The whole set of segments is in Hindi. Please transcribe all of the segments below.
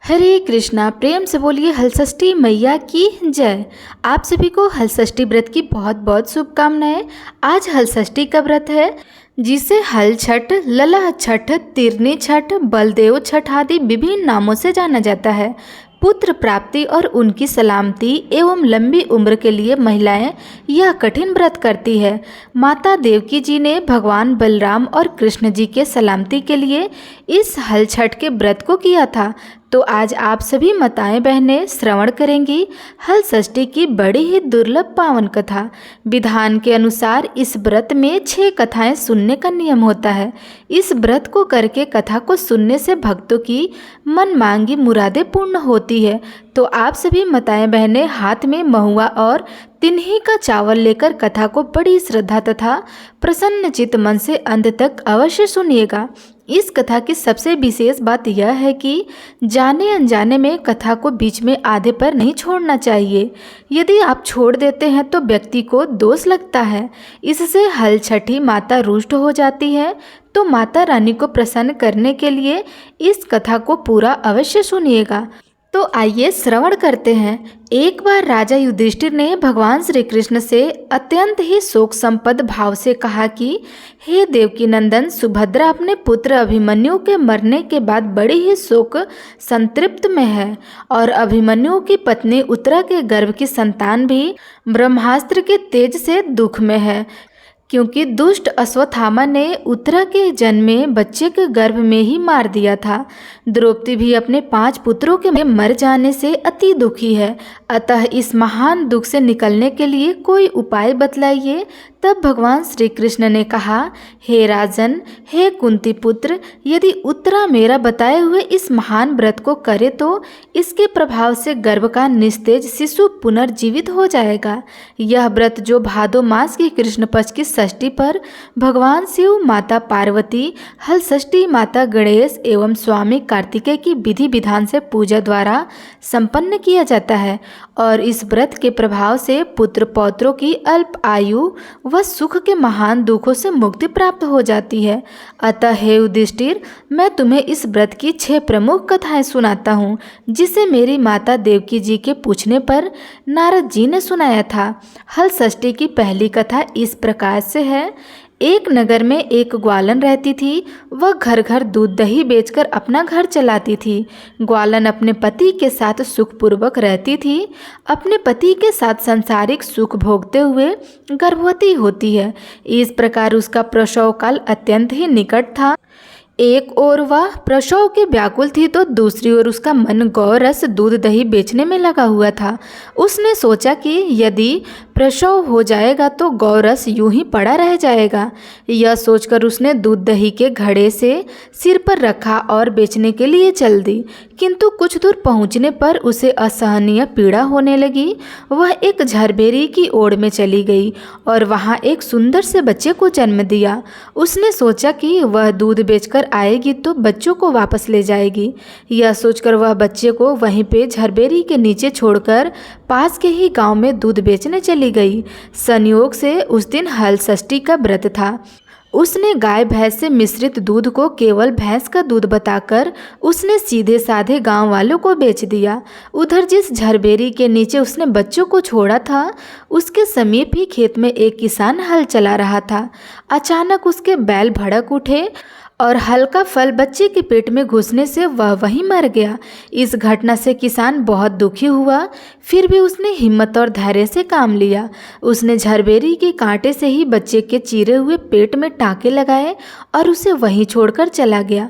हरे कृष्णा। प्रेम से बोलिए हलषष्ठी मैया की जय। आप सभी को हलषष्ठी व्रत की बहुत बहुत शुभकामनाएं। आज हलषष्ठी का व्रत है जिसे हल छठ, लला छठ, तिरनी छठ, बलदेव छठ आदि विभिन्न नामों से जाना जाता है। पुत्र प्राप्ति और उनकी सलामती एवं लंबी उम्र के लिए महिलाएं यह कठिन व्रत करती है। माता देवकी जी ने भगवान बलराम और कृष्ण जी के सलामती के लिए इस हल छठ के व्रत को किया था। तो आज आप सभी माताएं बहनें श्रवण करेंगी हल षष्ठी की बड़ी ही दुर्लभ पावन कथा। विधान के अनुसार इस व्रत में 6 कथाएं सुनने का नियम होता है। इस व्रत को करके कथा को सुनने से भक्तों की मन मांगी मुरादें पूर्ण होती है। तो आप सभी माताएं बहनें हाथ में महुआ और तिन्ही का चावल लेकर कथा को बड़ी श्रद्धा तथा प्रसन्न चित्त मन से अंत तक अवश्य सुनिएगा। इस कथा की सबसे विशेष बात यह है कि जाने अनजाने में कथा को बीच में आधे पर नहीं छोड़ना चाहिए। यदि आप छोड़ देते हैं तो व्यक्ति को दोष लगता है। इससे हल छठी माता रुष्ट हो जाती है। तो माता रानी को प्रसन्न करने के लिए इस कथा को पूरा अवश्य सुनिएगा। तो आइए श्रवण करते हैं। एक बार राजा युधिष्ठिर ने भगवान श्री कृष्ण से अत्यंत ही शोक संपन्न भाव से कहा कि हे देवकी नंदन, सुभद्रा अपने पुत्र अभिमन्यु के मरने के बाद बड़ी ही शोक संतृप्त में है और अभिमन्यु की पत्नी उत्तरा के गर्भ की संतान भी ब्रह्मास्त्र के तेज से दुख में है, क्योंकि दुष्ट अश्वत्थामा ने उत्तरा के जन्मे बच्चे के गर्भ में ही मार दिया था। द्रौपदी भी अपने 5 पुत्रों के मर जाने से अति दुखी है। अतः इस महान दुख से निकलने के लिए कोई उपाय बतलाइए। तब भगवान श्री कृष्ण ने कहा, हे राजन, हे कुंती पुत्र, यदि उत्तरा मेरा बताए हुए इस महान व्रत को करे तो इसके प्रभाव से गर्भ का निस्तेज शिशु पुनर्जीवित हो जाएगा। यह व्रत जो भादो मास की कृष्ण पक्ष की षष्ठी पर भगवान शिव, माता पार्वती, हल षष्ठी माता गणेश एवं स्वामी कार्तिकेय की विधि विधान से पूजा द्वारा संपन्न किया जाता है और इस व्रत के प्रभाव से पुत्र पौत्रों की अल्प आयु व सुख के महान दुखों से मुक्ति प्राप्त हो जाती है। अतः हे युधिष्ठिर, मैं तुम्हें इस व्रत की 6 प्रमुख कथाएं सुनाता हूँ, जिसे मेरी माता देवकी जी के पूछने पर नारद जी ने सुनाया था। हल षष्ठी की पहली कथा इस प्रकार से है। एक नगर में एक ग्वालन रहती थी। वह घर घर दूध दही बेचकर अपना घर चलाती थी। ग्वालन अपने पति के साथ सुखपूर्वक रहती थी। अपने पति के साथ सांसारिक सुख भोगते हुए गर्भवती होती है। इस प्रकार उसका प्रसव काल अत्यंत ही निकट था। एक ओर वह प्रसव के व्याकुल थी तो दूसरी ओर उसका मन गौरस दूध दही बेचने में लगा हुआ था। उसने सोचा कि यदि प्रसव हो जाएगा तो गौरस यूं ही पड़ा रह जाएगा। यह सोचकर उसने दूध दही के घड़े से सिर पर रखा और बेचने के लिए चल दी। किंतु कुछ दूर पहुंचने पर उसे असहनीय पीड़ा होने लगी। वह एक झरबेरी की ओर में चली गई और वहां एक सुंदर से बच्चे को जन्म दिया। उसने सोचा कि वह दूध बेचकर आएगी तो बच्चों को वापस ले जाएगी। यह सोचकर वह बच्चे को वहीं पे झरबेरी के नीचे छोड़कर पास के ही गांव में दूध बेचने चली गई। संयोग से उस दिन हल षष्ठी का व्रत था। उसने गाय भैंस से मिश्रित दूध को केवल भैंस का दूध बताकर उसने सीधे साधे गांव वालों को बेच दिया। उधर जिस झरबेरी के नीचे उसने बच्चों को छोड़ा था उसके समीप ही खेत में एक किसान हल चला रहा था। अचानक उसके बैल भड़क उठे और हल्का फल बच्चे के पेट में घुसने से वह वहीं मर गया। इस घटना से किसान बहुत दुखी हुआ, फिर भी उसने हिम्मत और धैर्य से काम लिया। उसने झरबेरी के कांटे से ही बच्चे के चीरे हुए पेट में टाँके लगाए और उसे वहीं छोड़कर चला गया।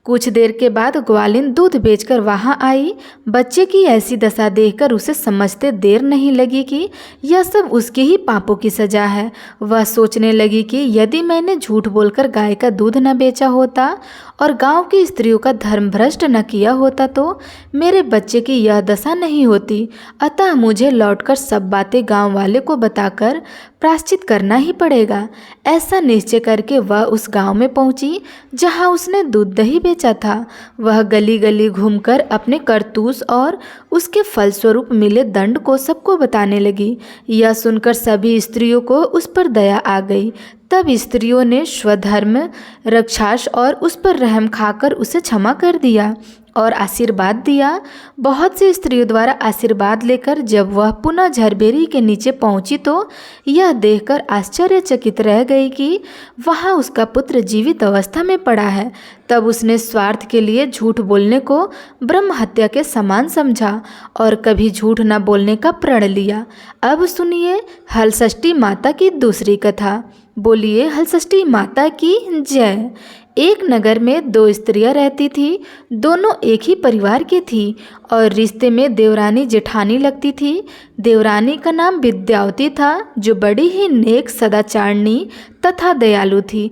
कुछ देर के बाद ग्वालिन दूध बेचकर वहां आई। बच्चे की ऐसी दशा देखकर उसे समझते देर नहीं लगी कि यह सब उसके ही पापों की सजा है। वह सोचने लगी कि यदि मैंने झूठ बोलकर गाय का दूध न बेचा होता और गांव की स्त्रियों का धर्म भ्रष्ट न किया होता तो मेरे बच्चे की यह दशा नहीं होती। अतः मुझे लौटकर सब बातें गांव वाले को बताकर प्रायश्चित करना ही पड़ेगा। ऐसा निश्चय करके वह उस गांव में पहुंची जहां उसने दूध दही बेचा था। वह गली गली घूमकर अपने करतूस और उसके फलस्वरूप मिले दंड को सबको बताने लगी। यह सुनकर सभी स्त्रियों को उस पर दया आ गई। तब स्त्रियों ने स्वधर्म रक्षाश और उस पर रहम खाकर उसे क्षमा कर दिया। और आशीर्वाद दिया। बहुत सी स्त्रियों द्वारा आशीर्वाद लेकर जब वह पुनः झरबेरी के नीचे पहुंची तो यह देखकर आश्चर्यचकित रह गई कि वहां उसका पुत्र जीवित अवस्था में पड़ा है। तब उसने स्वार्थ के लिए झूठ बोलने को ब्रह्म हत्या के समान समझा और कभी झूठ न बोलने का प्रण लिया। अब सुनिए हलषष्ठी माता की दूसरी कथा। बोलिए हलषष्ठी माता की जय। एक नगर में दो स्त्रियां रहती थी। दोनों एक ही परिवार की थी और रिश्ते में देवरानी जेठानी लगती थी। देवरानी का नाम विद्यावती था जो बड़ी ही नेक सदाचारणी तथा दयालु थी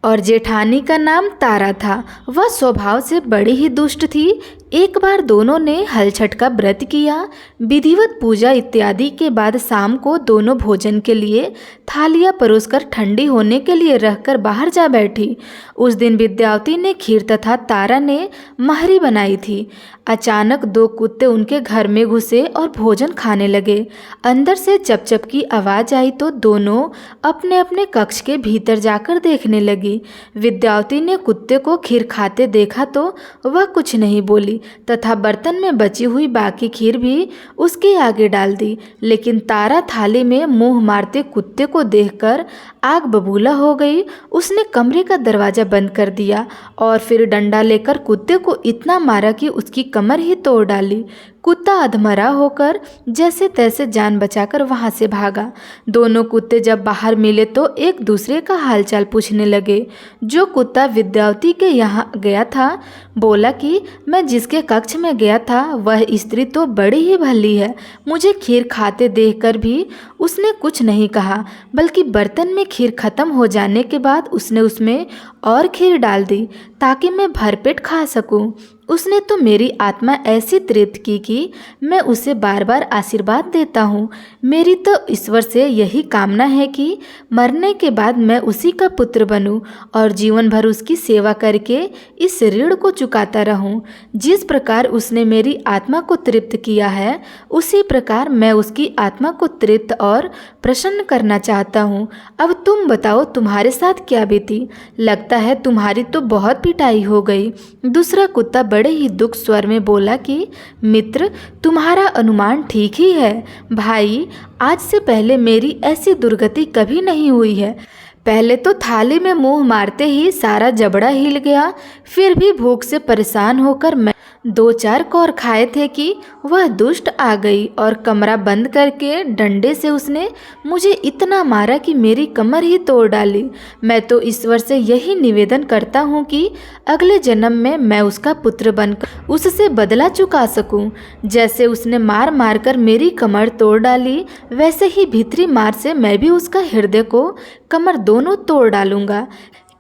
और जेठानी का नाम तारा था। वह स्वभाव से बड़ी ही दुष्ट थी। एक बार दोनों ने हलछठ का व्रत किया। विधिवत पूजा इत्यादि के बाद शाम को दोनों भोजन के लिए थालियां परोसकर ठंडी होने के लिए रखकर बाहर जा बैठी। उस दिन विद्यावती ने खीर तथा तारा ने महरी बनाई थी। अचानक दो कुत्ते उनके घर में घुसे और भोजन खाने लगे। अंदर से चपचप की आवाज़ आई तो दोनों अपने अपने कक्ष के भीतर जाकर देखने लगी। विद्यावती ने कुत्ते को खीर खाते देखा तो वह कुछ नहीं बोली तथा बर्तन में बची हुई बाकी खीर भी उसके आगे डाल दी। लेकिन तारा थाली में मुंह मारते कुत्ते को देखकर आग बबूला हो गई। उसने कमरे का दरवाज़ा बंद कर दिया और फिर डंडा लेकर कुत्ते को इतना मारा कि उसकी कमर ही तोड़ डाली। कुत्ता अधमरा होकर जैसे तैसे जान बचाकर वहां से भागा। दोनों कुत्ते जब बाहर मिले तो एक दूसरे का हालचाल पूछने लगे। जो कुत्ता विद्यावती के यहाँ गया था बोला कि मैं जिसके कक्ष में गया था वह स्त्री तो बड़ी ही भली है। मुझे खीर खाते देखकर भी उसने कुछ नहीं कहा, बल्कि बर्तन में खीर खत्म हो जाने के बाद उसने उसमें और खीर डाल दी ताकि मैं भरपेट खा सकूं। उसने तो मेरी आत्मा ऐसी तृप्त की कि मैं उसे बार बार आशीर्वाद देता हूँ। मेरी तो ईश्वर से यही कामना है कि मरने के बाद मैं उसी का पुत्र बनूं और जीवन भर उसकी सेवा करके इस ऋण को चुकाता रहूं। जिस प्रकार उसने मेरी आत्मा को तृप्त किया है उसी प्रकार मैं उसकी आत्मा को तृप्त और प्रसन्न करना चाहता हूँ। अब तुम बताओ तुम्हारे साथ क्या बीती? लगता है तुम्हारी तो बहुत पिटाई हो गई। दूसरा कुत्ता बड़े ही दुख स्वर में बोला कि मित्र, तुम्हारा अनुमान ठीक ही है। भाई, आज से पहले मेरी ऐसी दुर्गति कभी नहीं हुई है। पहले तो थाली में मुंह मारते ही सारा जबड़ा हिल गया। फिर भी भूख से परेशान होकर मैं 2-4 कौर खाए थे कि वह दुष्ट आ गई और कमरा बंद करके डंडे से उसने मुझे इतना मारा कि मेरी कमर ही तोड़ डाली। मैं तो ईश्वर से यही निवेदन करता हूँ कि अगले जन्म में मैं उसका पुत्र बनकर उससे बदला चुका सकूं। जैसे उसने मार मार कर मेरी कमर तोड़ डाली वैसे ही भीतरी मार से मैं भी उसका हृदय को कमर दोनों तोड़ डालूंगा।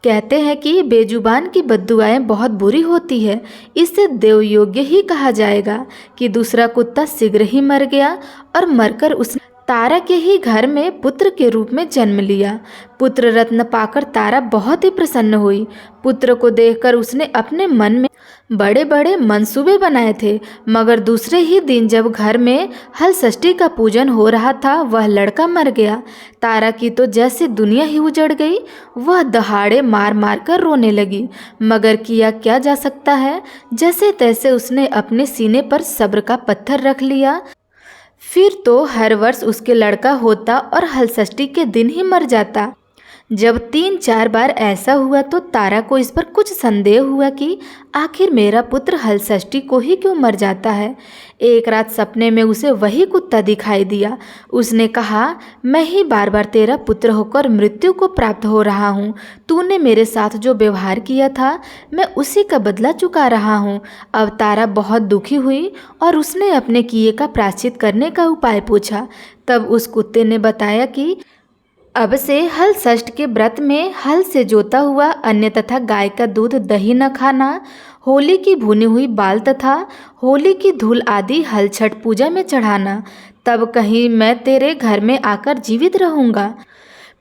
कहते हैं कि बेजुबान की बद्दुआएं बहुत बुरी होती है। इससे देवयोग्य ही कहा जाएगा कि दूसरा कुत्ता शीघ्र ही मर गया और मरकर उसने तारा के ही घर में पुत्र के रूप में जन्म लिया। पुत्र रत्न पाकर तारा बहुत ही प्रसन्न हुई। पुत्र को देखकर उसने अपने मन में बड़े बड़े मंसूबे बनाए थे, मगर दूसरे ही दिन जब घर में हलषष्ठी का पूजन हो रहा था वह लड़का मर गया। तारा की तो जैसे दुनिया ही उजड़ गई। वह दहाड़े मार मार कर रोने लगी, मगर किया क्या जा सकता है। जैसे तैसे उसने अपने सीने पर सब्र का पत्थर रख लिया। फिर तो हर वर्ष उसके लड़का होता और हलषष्ठी के दिन ही मर जाता। जब 3-4 बार ऐसा हुआ तो तारा को इस पर कुछ संदेह हुआ कि आखिर मेरा पुत्र हलषष्ठी को ही क्यों मर जाता है। एक रात सपने में उसे वही कुत्ता दिखाई दिया। उसने कहा, मैं ही बार बार तेरा पुत्र होकर मृत्यु को प्राप्त हो रहा हूँ। तूने मेरे साथ जो व्यवहार किया था मैं उसी का बदला चुका रहा हूँ। अब तारा बहुत दुखी हुई और उसने अपने किए का प्रायश्चित करने का उपाय पूछा। तब उस कुत्ते ने बताया कि अब से हलषष्ठ के व्रत में हल से जोता हुआ अन्न तथा गाय का दूध दही न खाना, होली की भुनी हुई बाल तथा होली की धूल आदि हलछठ पूजा में चढ़ाना, तब कहीं मैं तेरे घर में आकर जीवित रहूँगा।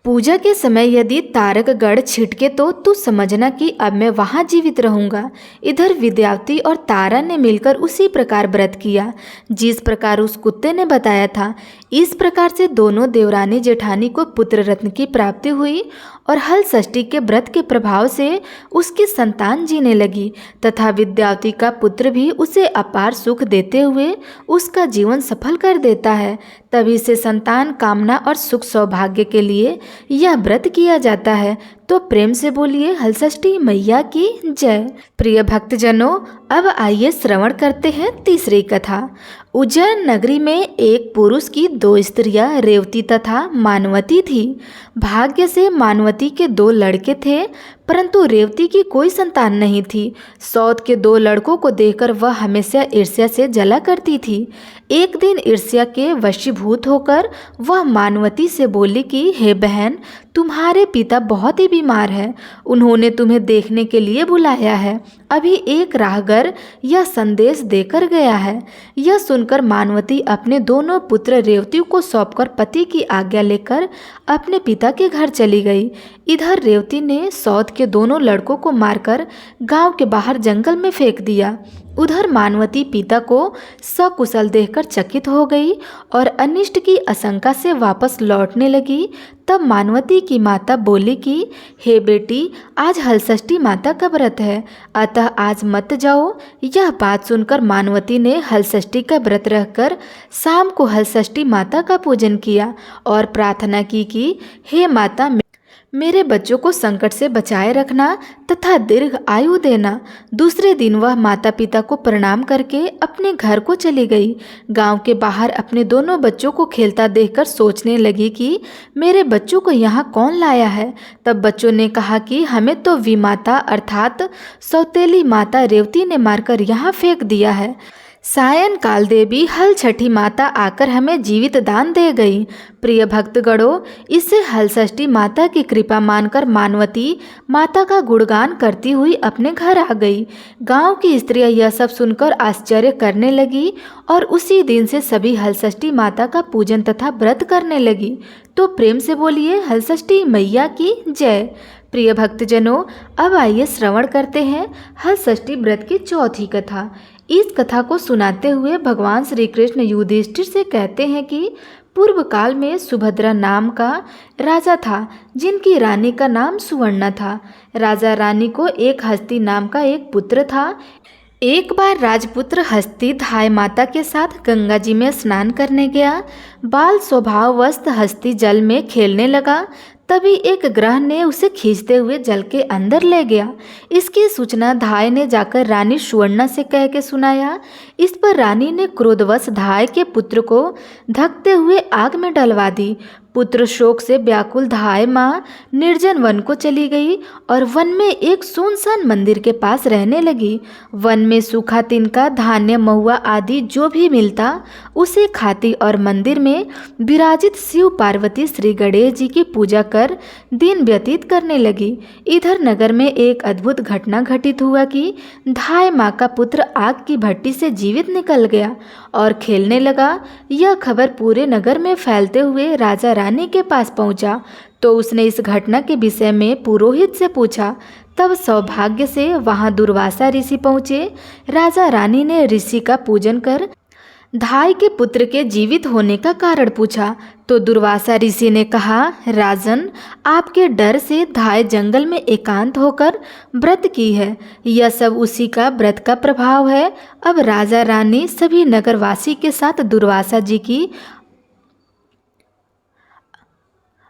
पूजा के समय यदि तारक गढ़ छिटके तो तू समझना कि अब मैं वहाँ जीवित रहूँगा। इधर विद्यावती और तारा ने मिलकर उसी प्रकार व्रत किया जिस प्रकार उस कुत्ते ने बताया था। इस प्रकार से दोनों देवरानी जेठानी को पुत्र रत्न की प्राप्ति हुई और हल षष्ठी के व्रत के प्रभाव से उसकी संतान जीने लगी तथा विद्यावती का पुत्र भी उसे अपार सुख देते हुए उसका जीवन सफल कर देता है। तभी से संतान कामना और सुख सौभाग्य के लिए यह व्रत किया जाता है। तो प्रेम से बोलिए हलषष्ठी मैया की जय। प्रिय भक्तजनों, अब आइए श्रवण करते हैं तीसरी कथा। उज्जैन नगरी में एक पुरुष की दो स्त्रियां रेवती तथा मानवती थी। भाग्य से मानवती के दो लड़के थे, परंतु रेवती की कोई संतान नहीं थी। सौत के दो लड़कों को देखकर वह हमेशा ईर्ष्या से जला करती थी। एक दिन ईर्ष्या के वशीभूत होकर वह मानवती से बोली कि हे बहन, तुम्हारे पिता बहुत ही बीमार हैं, उन्होंने तुम्हें देखने के लिए बुलाया है। अभी एक राहगर यह संदेश देकर गया है। यह सुनकर मानवती अपने दोनों पुत्र रेवती को सौंपकर पति की आज्ञा लेकर अपने पिता के घर चली गई। इधर रेवती ने सौत के दोनों लड़कों को मारकर गांव के बाहर जंगल में फेंक दिया। उधर मानवती पिता को सकुशल देखकर चकित हो गई और अनिष्ट की आशंका से वापस लौटने लगी। तब मानवती की माता बोली कि हे बेटी, आज हलषष्ठी माता का व्रत है, अतः आज मत जाओ। यह बात सुनकर मानवती ने हलषष्ठी का व्रत रखकर शाम को हलषष्ठी माता का पूजन किया और प्रार्थना की कि हे माता, मेरे बच्चों को संकट से बचाए रखना तथा दीर्घ आयु देना। दूसरे दिन वह माता पिता को प्रणाम करके अपने घर को चली गई। गांव के बाहर अपने दोनों बच्चों को खेलता देखकर सोचने लगी कि मेरे बच्चों को यहाँ कौन लाया है। तब बच्चों ने कहा कि हमें तो विमाता अर्थात सौतेली माता रेवती ने मारकर यहाँ फेंक दिया है। सायंकाल देवी हलछठी माता आकर हमें जीवित दान दे गई। प्रिय भक्तगणों, इससे हलषष्ठी माता की कृपा मानकर मानवती माता का गुणगान करती हुई अपने घर आ गई। गांव की स्त्रियां यह सब सुनकर आश्चर्य करने लगी और उसी दिन से सभी हलषष्ठी माता का पूजन तथा व्रत करने लगी। तो प्रेम से बोलिए हलषष्ठी मैया की जय। प्रिय भक्तजनों, अब आइए श्रवण करते हैं हलषष्ठी व्रत की चौथी कथा। इस कथा को सुनाते हुए भगवान श्री कृष्ण युधिष्ठिर से कहते हैं कि पूर्व काल में सुभद्रा नाम का राजा था, जिनकी रानी का नाम सुवर्णा था। राजा रानी को एक हस्ती नाम का एक पुत्र था। एक बार राजपुत्र हस्ती धाय माता के साथ गंगा जी में स्नान करने गया। बाल स्वभाववश हस्ती जल में खेलने लगा। तभी एक ग्रह ने उसे खींचते हुए जल के अंदर ले गया। इसकी सूचना धाय ने जाकर रानी सुवर्णा से कह के सुनाया। इस पर रानी ने क्रोधवश धाय के पुत्र को धकते हुए आग में डलवा दी। पुत्र शोक से व्याकुल धाय माँ निर्जन वन को चली गई और वन में एक सुनसान मंदिर के पास रहने लगी। वन में सूखा तिनका, धान्य, महुआ आदि जो भी मिलता उसे खाती और मंदिर में विराजित शिव पार्वती श्री गणेश जी की पूजा कर दिन व्यतीत करने लगी। इधर नगर में एक अद्भुत घटना घटित हुआ कि धाय माँ का पुत्र आग की भट्टी से जीवित निकल गया और खेलने लगा। यह खबर पूरे नगर में फैलते हुए राजा रानी के पास पहुंचा तो उसने इस घटना के विषय में पुरोहित से पूछा। तब सौभाग्य से वहां दुर्वासा ऋषि पहुंचे। राजा रानी ने ऋषि का पूजन कर धाय के पुत्र के जीवित होने का कारण पूछा तो दुर्वासा ऋषि ने कहा, राजन, आपके डर से धाय जंगल में एकांत होकर व्रत की है। यह सब उसी का व्रत का प्रभाव है। अब राजा रानी सभी नगरवासी के साथ दुर्वासा जी की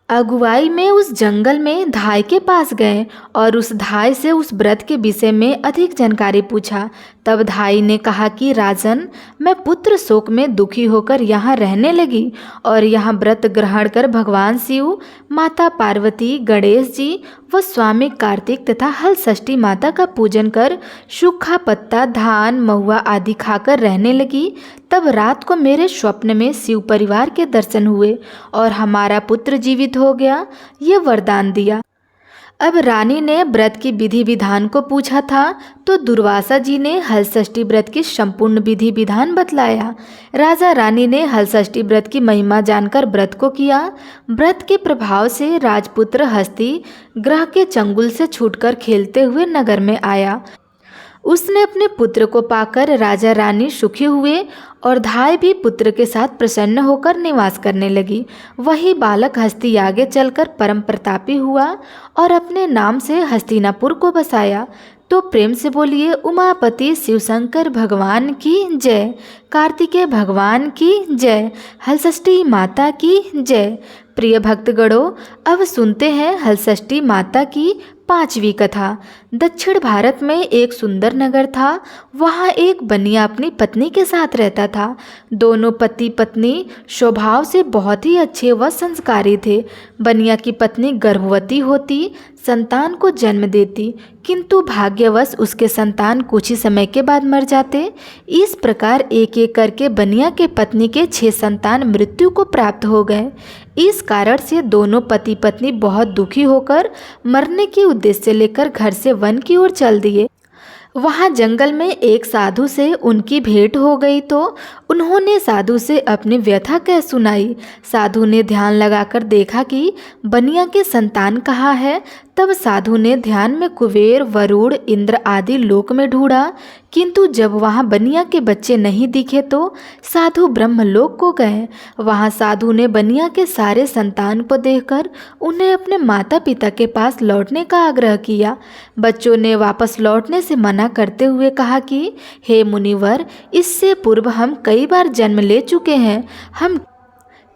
अगुवाई में उस जंगल में धाय के पास गए और उस धाय से उस व्रत के विषय में अधिक जानकारी पूछा। तब धाई ने कहा कि राजन, मैं पुत्र शोक में दुखी होकर यहाँ रहने लगी और यहाँ व्रत ग्रहण कर भगवान शिव, माता पार्वती, गणेश जी व स्वामी कार्तिक तथा हलषष्ठी माता का पूजन कर सूखा पत्ता, धान, महुआ आदि खाकर रहने लगी। तब रात को मेरे स्वप्न में शिव परिवार के दर्शन हुए और हमारा पुत्र जीवित हो गया। ये वरदान दिया। अब रानी ने व्रत की विधि विधान को पूछा था तो दुर्वासा जी ने हलषष्ठी व्रत की संपूर्ण विधि विधान बतलाया। राजा रानी ने हलषष्ठी व्रत की महिमा जानकर व्रत को किया। व्रत के प्रभाव से राजपुत्र हस्ती ग्रह के चंगुल से छूटकर खेलते हुए नगर में आया। उसने अपने पुत्र को पाकर राजा रानी सुखी हुए और धाय भी पुत्र के साथ प्रसन्न होकर निवास करने लगी। वही बालक हस्ती आगे चलकर परम प्रतापी हुआ और अपने नाम से हस्तिनापुर को बसाया। तो प्रेम से बोलिए उमापति शिवशंकर भगवान की जय, कार्तिकेय भगवान की जय, हलषष्ठी माता की जय। प्रिय भक्तगणों, अब सुनते हैं हलषष्ठी माता की 5वीं कथा। दक्षिण भारत में एक सुंदर नगर था। वहाँ एक बनिया अपनी पत्नी के साथ रहता था। दोनों पति पत्नी स्वभाव से बहुत ही अच्छे व संस्कारी थे। बनिया की पत्नी गर्भवती होती, संतान को जन्म देती, किंतु भाग्यवश उसके संतान कुछ ही समय के बाद मर जाते। इस प्रकार एक एक करके बनिया के पत्नी के 6 संतान मृत्यु को प्राप्त हो गए। इस कारण से दोनों पति पत्नी बहुत दुखी होकर मरने के उद्देश्य लेकर घर से वन की ओर चल दिए। वहाँ जंगल में एक साधु से उनकी भेंट हो गई तो उन्होंने साधु से अपनी व्यथा कह सुनाई। साधु ने ध्यान लगाकर देखा कि बनिया के संतान कहाँ है। तब साधु ने ध्यान में कुबेर, वरुण, इंद्र आदि लोक में ढूंढा, किंतु जब वहाँ बनिया के बच्चे नहीं दिखे तो साधु ब्रह्मलोक को गए। वहाँ साधु ने बनिया के सारे संतान को देखकर उन्हें अपने माता पिता के पास लौटने का आग्रह किया। बच्चों ने वापस लौटने से मना करते हुए कहा कि हे मुनिवर, इससे पूर्व हम कई बार जन्म ले चुके हैं। हम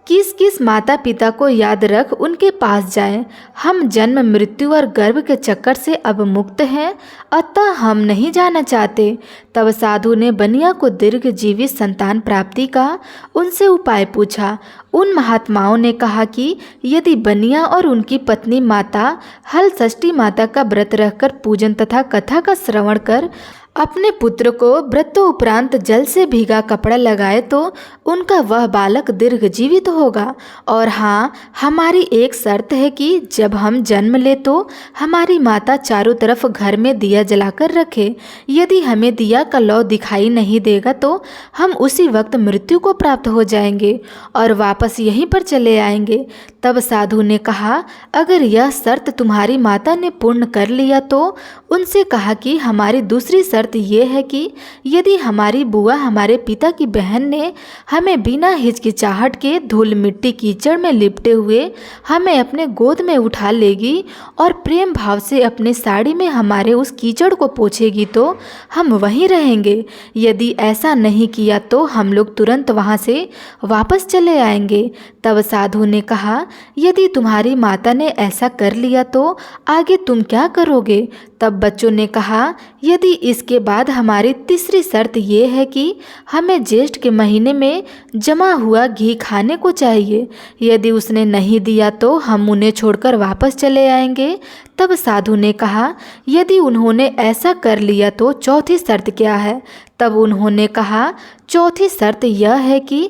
किस किस माता पिता को याद रख उनके पास जाएं। हम जन्म, मृत्यु और गर्भ के चक्कर से अब मुक्त हैं, अतः हम नहीं जाना चाहते। तब साधु ने बनिया को दीर्घजीवी संतान प्राप्ति का उनसे उपाय पूछा। उन महात्माओं ने कहा कि यदि बनिया और उनकी पत्नी माता हलषष्ठी माता का व्रत रखकर पूजन तथा कथा का श्रवण कर अपने पुत्र को व्रतोपरांत जल से भीगा कपड़ा लगाए तो उनका वह बालक दीर्घ जीवित होगा। और हाँ, हमारी एक शर्त है कि जब हम जन्म ले तो हमारी माता चारों तरफ घर में दिया जलाकर रखे। यदि हमें दिया का लौ दिखाई नहीं देगा तो हम उसी वक्त मृत्यु को प्राप्त हो जाएंगे और वापस यहीं पर चले आएंगे। तब साधु ने कहा, अगर यह शर्त तुम्हारी माता ने पूर्ण कर लिया तो उनसे कहा कि हमारी दूसरी शर्त ये है कि यदि हमारी बुआ हमारे पिता की बहन ने हमें बिना हिचकिचाहट के धूल मिट्टी कीचड़ में लिपटे हुए हमें अपने गोद में उठा लेगी और प्रेम भाव से अपने साड़ी में हमारे उस कीचड़ को पोंछेगी तो हम वहीं रहेंगे। यदि ऐसा नहीं किया तो हम लोग तुरंत वहाँ से वापस चले आएंगे। तब साधु ने कहा, यदि तुम्हारी माता ने ऐसा कर लिया तो आगे तुम क्या करोगे? तब बच्चों ने कहा, यदि इसके बाद हमारी तीसरी शर्त ये है कि हमें ज्येष्ठ के महीने में जमा हुआ घी खाने को चाहिए। यदि उसने नहीं दिया तो हम उन्हें छोड़कर वापस चले आएंगे। तब साधु ने कहा, यदि उन्होंने ऐसा कर लिया तो चौथी शर्त क्या है? तब उन्होंने कहा, चौथी शर्त यह है कि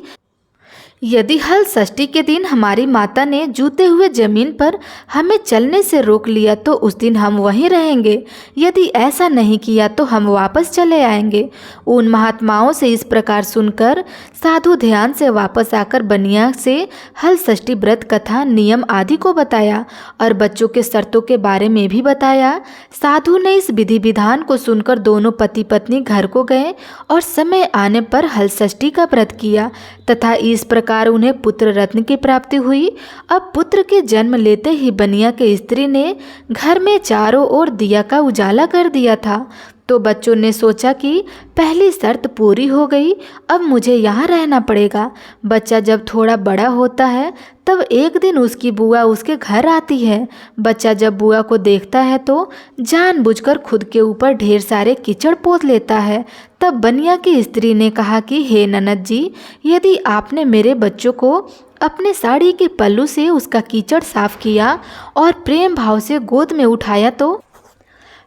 यदि हलषष्ठी के दिन हमारी माता ने जूते हुए जमीन पर हमें चलने से रोक लिया तो उस दिन हम वहीं रहेंगे। यदि ऐसा नहीं किया तो हम वापस चले आएंगे। उन महात्माओं से इस प्रकार सुनकर साधु ध्यान से वापस आकर बनिया से हलषष्ठी व्रत कथा, नियम आदि को बताया और बच्चों के शर्तों के बारे में भी बताया। साधु ने इस विधि विधान को सुनकर दोनों पति पत्नी घर को गए और समय आने पर हलषष्ठी का व्रत किया तथा इस प्रकार उन्हें पुत्र रत्न की प्राप्ति हुई। अब पुत्र के जन्म लेते ही बनिया के स्त्री ने घर में चारों ओर दिया का उजाला कर दिया था। तो बच्चों ने सोचा कि पहली शर्त पूरी हो गई, अब मुझे यहाँ रहना पड़ेगा। बच्चा जब थोड़ा बड़ा होता है तब एक दिन उसकी बुआ उसके घर आती है। बच्चा जब बुआ को देखता है तो जानबूझकर खुद के ऊपर ढेर सारे कीचड़ पोत लेता है। तब बनिया की स्त्री ने कहा कि हे ननद जी, यदि आपने मेरे बच्चों को अपने साड़ी के पल्लू से उसका कीचड़ साफ किया और प्रेम भाव से गोद में उठाया तो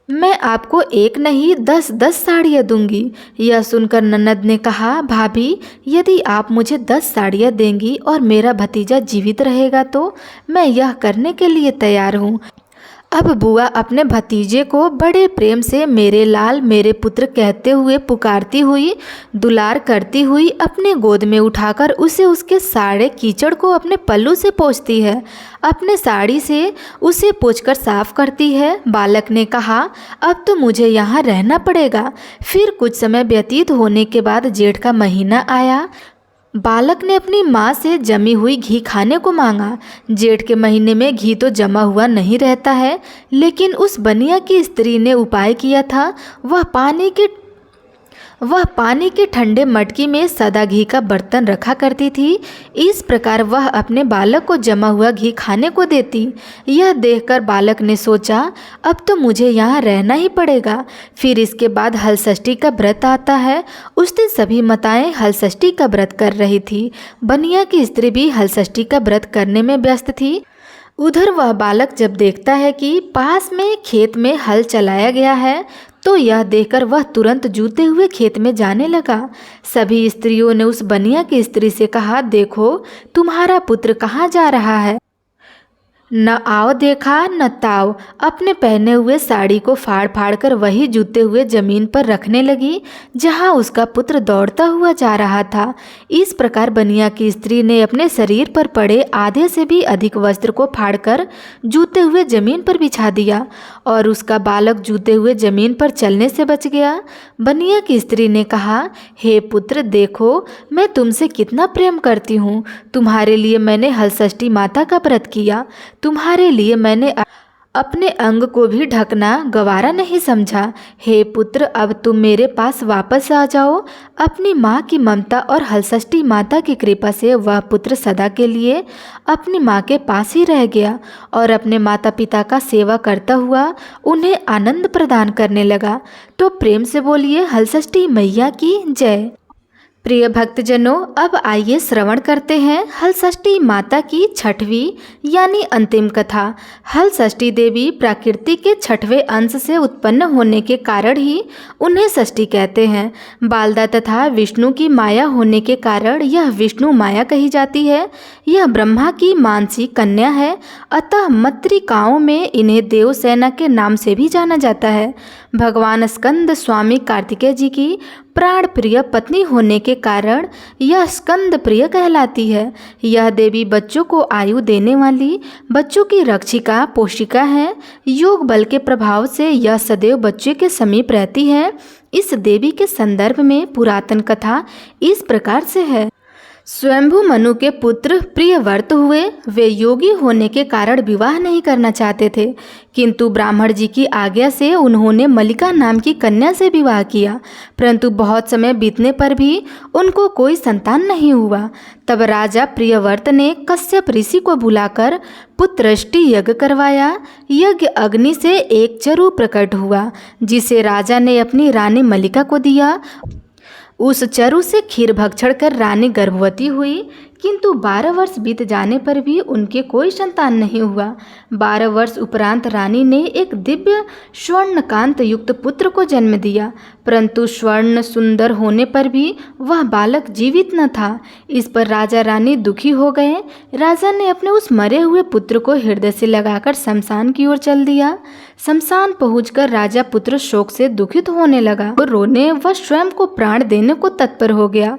मैं आपको एक नहीं 10-10 साड़ियाँ दूंगी। यह सुनकर ननद ने कहा, भाभी, यदि आप मुझे 10 साड़ियाँ देंगी और मेरा भतीजा जीवित रहेगा तो मैं यह करने के लिए तैयार हूँ। अब बुआ अपने भतीजे को बड़े प्रेम से मेरे लाल मेरे पुत्र कहते हुए पुकारती हुई, दुलार करती हुई अपने गोद में उठाकर उसे उसके सारे कीचड़ को अपने पल्लू से पोंछती है, अपने साड़ी से उसे पोंछकर साफ करती है। बालक ने कहा, अब तो मुझे यहाँ रहना पड़ेगा। फिर कुछ समय व्यतीत होने के बाद जेठ का महीना आया। बालक ने अपनी माँ से जमी हुई घी खाने को मांगा। जेठ के महीने में घी तो जमा हुआ नहीं रहता है, लेकिन उस बनिया की स्त्री ने उपाय किया था। वह पानी के ठंडे मटकी में सदा घी का बर्तन रखा करती थी। इस प्रकार वह अपने बालक को जमा हुआ घी खाने को देती। यह देखकर बालक ने सोचा, अब तो मुझे यहाँ रहना ही पड़ेगा। फिर इसके बाद हलषष्ठी का व्रत आता है। उस दिन सभी माताएं हलषष्ठी का व्रत कर रही थी। बनिया की स्त्री भी हलषष्ठी का व्रत करने में व्यस्त थी। उधर वह बालक जब देखता है कि पास में खेत में हल चलाया गया है, तो यह देखकर वह तुरंत जूते हुए खेत में जाने लगा। सभी स्त्रियों ने उस बनिया की स्त्री से कहा, देखो तुम्हारा पुत्र कहाँ जा रहा है। न आओ देखा न ताओ अपने पहने हुए साड़ी को फाड़ फाड़ कर वही जूते हुए जमीन पर रखने लगी जहाँ उसका पुत्र दौड़ता हुआ जा रहा था। इस प्रकार बनिया की स्त्री ने अपने शरीर पर पड़े आधे से भी अधिक वस्त्र को फाड़कर जूते हुए जमीन पर बिछा दिया और उसका बालक जूते हुए जमीन पर चलने से बच गया। बनिया की स्त्री ने कहा, हे पुत्र देखो मैं तुमसे कितना प्रेम करती हूँ। तुम्हारे लिए मैंने हलषष्ठी माता का व्रत किया। तुम्हारे लिए मैंने अपने अंग को भी ढकना गवारा नहीं समझा। हे पुत्र अब तुम मेरे पास वापस आ जाओ। अपनी माँ की ममता और हलषष्ठी माता की कृपा से वह पुत्र सदा के लिए अपनी माँ के पास ही रह गया और अपने माता पिता का सेवा करता हुआ उन्हें आनंद प्रदान करने लगा। तो प्रेम से बोलिए हलषष्ठी मैया की जय। प्रिय भक्तजनों, अब आइए श्रवण करते हैं हलषष्ठी माता की छठवीं यानी अंतिम कथा। हलषष्ठी देवी प्रकृति के छठवें अंश से उत्पन्न होने के कारण ही उन्हें षष्ठी कहते हैं। बालदा तथा विष्णु की माया होने के कारण यह विष्णु माया कही जाती है। यह ब्रह्मा की मानसी कन्या है, अतः मातृकाओं में इन्हें देवसेना के नाम से भी जाना जाता है। भगवान स्कंद स्वामी कार्तिकेय जी की प्राण प्रिय पत्नी होने के कारण यह स्कंद प्रिय कहलाती है। यह देवी बच्चों को आयु देने वाली, बच्चों की रक्षिका पोषिका है। योग बल के प्रभाव से यह सदैव बच्चे के समीप रहती है। इस देवी के संदर्भ में पुरातन कथा इस प्रकार से है। स्वयंभू मनु के पुत्र प्रियव्रत हुए। वे योगी होने के कारण विवाह नहीं करना चाहते थे, किंतु ब्राह्मण जी की आज्ञा से उन्होंने मल्लिका नाम की कन्या से विवाह किया, परंतु बहुत समय बीतने पर भी उनको कोई संतान नहीं हुआ। तब राजा प्रियव्रत ने कश्यप ऋषि को बुलाकर पुत्रष्टि यज्ञ करवाया। यज्ञ अग्नि से एक चरु प्रकट हुआ, जिसे राजा ने अपनी रानी मल्लिका को दिया। उस चरु से खीर भक्षण कर रानी गर्भवती हुई, किंतु 12 वर्ष बीत जाने पर भी उनके कोई संतान नहीं हुआ। 12 वर्ष उपरांत रानी ने एक दिव्य स्वर्णकांत युक्त पुत्र को जन्म दिया, परंतु स्वर्ण सुंदर होने पर भी वह बालक जीवित न था। इस पर राजा रानी दुखी हो गए। राजा ने अपने उस मरे हुए पुत्र को हृदय से लगाकर शमशान की ओर चल दिया। शमशान पहुंचकर राजा पुत्र शोक से दुखित होने लगा और रोने व स्वयं को प्राण देने को तत्पर हो गया।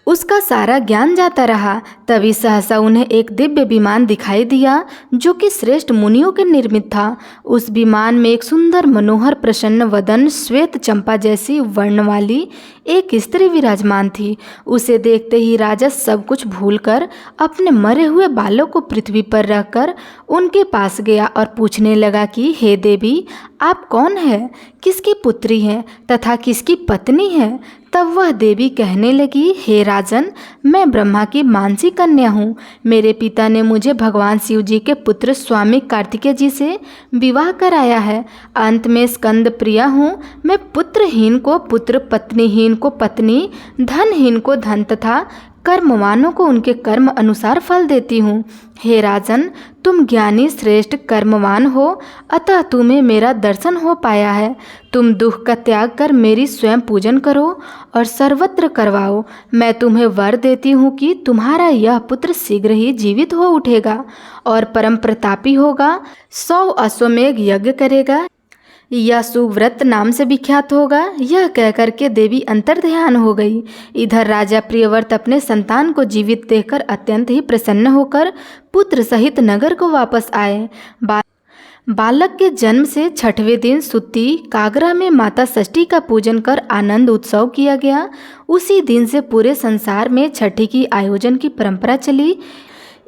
उसका सारा ज्ञान जाता रहा। तभी सहसा उन्हें एक दिव्य विमान दिखाई दिया, जो कि श्रेष्ठ मुनियों के निर्मित था। उस विमान में एक सुंदर मनोहर प्रसन्न वदन श्वेत चंपा जैसी वर्ण वाली एक स्त्री विराजमान थी। उसे देखते ही राजा सब कुछ भूलकर अपने मरे हुए बालक को पृथ्वी पर रखकर उनके पास गया और पूछने लगा कि हे देवी, आप कौन है, किसकी पुत्री हैं तथा किसकी पत्नी है। तब वह देवी कहने लगी, हे राजन, मैं ब्रह्मा की मानसी कन्या हूँ। मेरे पिता ने मुझे भगवान शिव जी के पुत्र स्वामी कार्तिकेय जी से विवाह कराया है। अंत में स्कंद प्रिया हूँ। मैं पुत्रहीन को पुत्र, पत्नीहीन को पत्नी, धनहीन को धन तथा कर्मवानों को उनके कर्म अनुसार फल देती हूँ। हे राजन, तुम ज्ञानी श्रेष्ठ कर्मवान हो, अतः तुम्हें मेरा दर्शन हो पाया है। तुम दुख का त्याग कर मेरी स्वयं पूजन करो और सर्वत्र करवाओ। मैं तुम्हें वर देती हूँ कि तुम्हारा यह पुत्र शीघ्र ही जीवित हो उठेगा और परम प्रतापी होगा, 100 अश्वमेघ यज्ञ करेगा, यह सुव्रत नाम से विख्यात होगा। यह कहकर के देवी अंतर्ध्यान हो गई। इधर राजा प्रियव्रत अपने संतान को जीवित देखकर अत्यंत ही प्रसन्न होकर पुत्र सहित नगर को वापस आए। बालक के जन्म से 6वें दिन सुत्ती कागरा में माता षष्ठी का पूजन कर आनंद उत्सव किया गया। उसी दिन से पूरे संसार में छठी की आयोजन की परंपरा चली।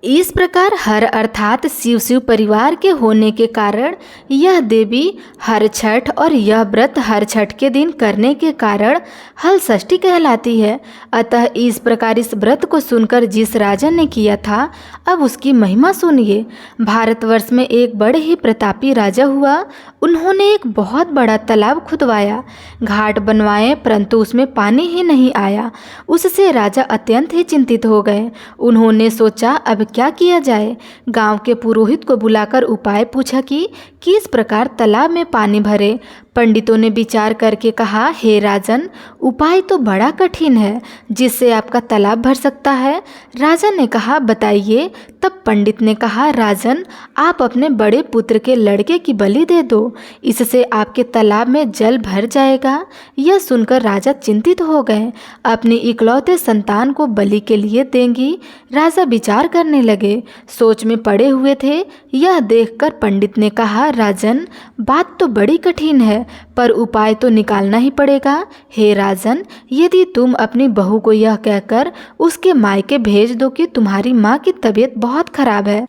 इस प्रकार हर अर्थात शिव परिवार के होने के कारण यह देवी हर छठ और यह व्रत हर छठ के दिन करने के कारण हल षष्ठी कहलाती है। अतः इस प्रकार इस व्रत को सुनकर जिस राजा ने किया था, अब उसकी महिमा सुनिए। भारतवर्ष में एक बड़े ही प्रतापी राजा हुआ। उन्होंने एक बहुत बड़ा तालाब खुदवाया, घाट बनवाए, परंतु उसमें पानी ही नहीं आया। उससे राजा अत्यंत ही चिंतित हो गए। उन्होंने सोचा अब क्या किया जाए। गांव के पुरोहित को बुलाकर उपाय पूछा कि किस प्रकार तालाब में पानी भरे। पंडितों ने विचार करके कहा, हे राजन, उपाय तो बड़ा कठिन है जिससे आपका तालाब भर सकता है। राजा ने कहा, बताइए। तब पंडित ने कहा, राजन, आप अपने बड़े पुत्र के लड़के की बलि दे दो, इससे आपके तालाब में जल भर जाएगा। यह सुनकर राजा चिंतित हो गए। अपनी इकलौते संतान को बलि के लिए देंगी। राजा विचार करने लगे, सोच में पड़े हुए थे। यह देखकर पंडित ने कहा, राजन, बात तो बड़ी कठिन है, पर उपाय तो निकालना ही पड़ेगा। हे राजन, यदि तुम अपनी बहू को यह कहकर उसके मायके भेज दो कि तुम्हारी माँ की तबीयत बहुत खराब है।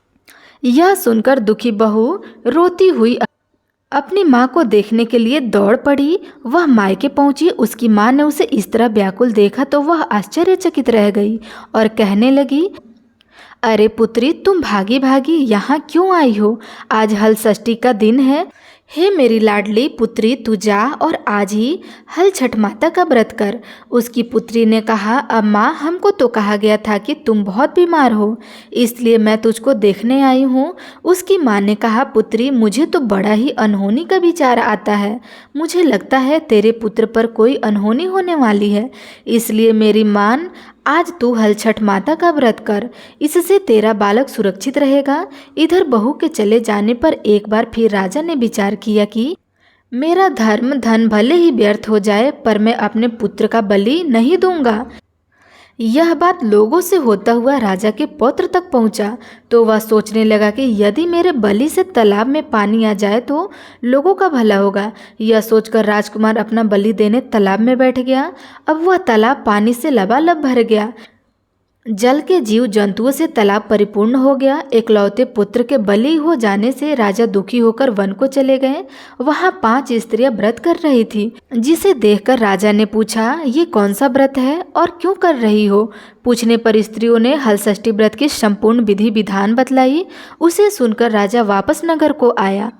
यह सुनकर दुखी बहू रोती हुई अपनी माँ को देखने के लिए दौड़ पड़ी। वह मायके पहुंची। उसकी माँ ने उसे इस तरह व्याकुल देखा तो वह आश्चर्यचकित रह गई और कहने लगी, अरे पुत्री, तुम भागी भागी यहाँ क्यों आई हो? आज हल षष्ठी का दिन है। हे मेरी लाडली पुत्री, तू जा और आज ही हल छठ माता का व्रत कर। उसकी पुत्री ने कहा, अब माँ, हमको तो कहा गया था कि तुम बहुत बीमार हो, इसलिए मैं तुझको देखने आई हूँ। उसकी माँ ने कहा, पुत्री, मुझे तो बड़ा ही अनहोनी का विचार आता है। मुझे लगता है तेरे पुत्र पर कोई अनहोनी होने वाली है, इसलिए मेरी मान, आज तू हल छठ माता का व्रत कर, इससे तेरा बालक सुरक्षित रहेगा। इधर बहू के चले जाने पर एक बार फिर राजा ने विचार किया कि मेरा धर्म धन भले ही व्यर्थ हो जाए, पर मैं अपने पुत्र का बलि नहीं दूंगा। यह बात लोगों से होता हुआ राजा के पौत्र तक पहुंचा तो वह सोचने लगा कि यदि मेरे बलि से तालाब में पानी आ जाए तो लोगों का भला होगा। यह सोचकर राजकुमार अपना बलि देने तालाब में बैठ गया। अब वह तालाब पानी से लबालब भर गया। जल के जीव जंतुओं से तालाब परिपूर्ण हो गया। एकलौते पुत्र के बलि हो जाने से राजा दुखी होकर वन को चले गए। वहां 5 स्त्रियां व्रत कर रही थी, जिसे देखकर राजा ने पूछा, ये कौन सा व्रत है और क्यों कर रही हो? पूछने पर स्त्रियों ने हल षष्ठी व्रत की संपूर्ण विधि विधान बतलाई। उसे सुनकर राजा वापस नगर को आया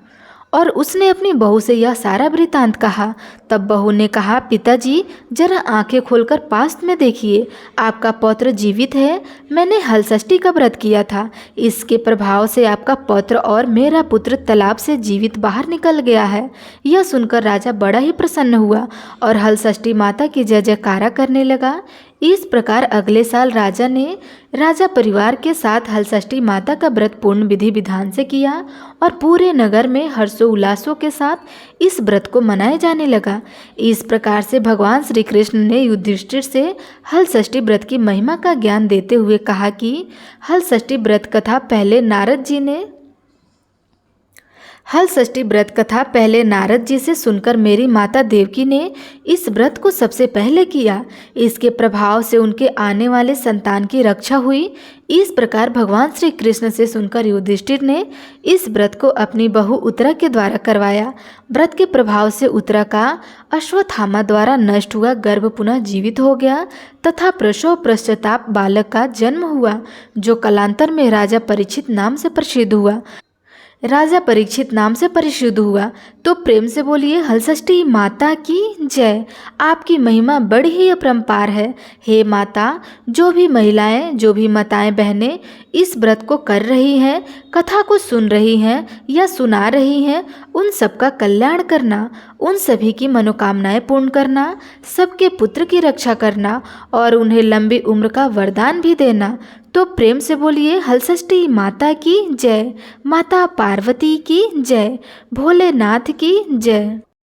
और उसने अपनी बहू से यह सारा वृतांत कहा। तब बहू ने कहा, पिताजी, जरा आंखें खोलकर पास में देखिए, आपका पौत्र जीवित है। मैंने हल षष्ठी का व्रत किया था, इसके प्रभाव से आपका पौत्र और मेरा पुत्र तालाब से जीवित बाहर निकल गया है। यह सुनकर राजा बड़ा ही प्रसन्न हुआ और हल षष्ठी माता की जय जयकारा करने लगा। इस प्रकार अगले साल राजा परिवार के साथ हल षष्ठी माता का व्रत पूर्ण विधि विधान से किया और पूरे नगर में हर्षोल्लासों के साथ इस व्रत को मनाया जाने लगा। इस प्रकार से भगवान श्री कृष्ण ने युधिष्ठिर से हल षष्ठी व्रत की महिमा का ज्ञान देते हुए कहा कि हल षष्ठी व्रत कथा पहले नारद जी से सुनकर मेरी माता देवकी ने इस व्रत को सबसे पहले किया। इसके प्रभाव से उनके आने वाले संतान की रक्षा हुई। इस प्रकार भगवान श्री कृष्ण से सुनकर युधिष्ठिर ने इस व्रत को अपनी बहू उत्तरा के द्वारा करवाया। व्रत के प्रभाव से उत्तरा का अश्वत्थामा द्वारा नष्ट हुआ गर्भ पुनः जीवित हो गया तथा प्रसव पश्चाताप बालक का जन्म हुआ, जो कालांतर में राजा परीक्षित नाम से प्रसिद्ध हुआ। राजा परीक्षित नाम से परिशुद्ध हुआ। तो प्रेम से बोलिए हलषष्ठी माता की जय। आपकी महिमा बड़ी ही अपरंपार है। हे माता, जो भी महिलाएं, जो भी माताएं बहनें इस व्रत को कर रही हैं, कथा को सुन रही हैं या सुना रही हैं, उन सबका कल्याण करना, उन सभी की मनोकामनाएं पूर्ण करना, सबके पुत्र की रक्षा करना और उन्हें लंबी उम्र का वरदान भी देना। तो प्रेम से बोलिए हलषष्ठी माता की जय, माता पार्वती की जय, भोलेनाथ की जय।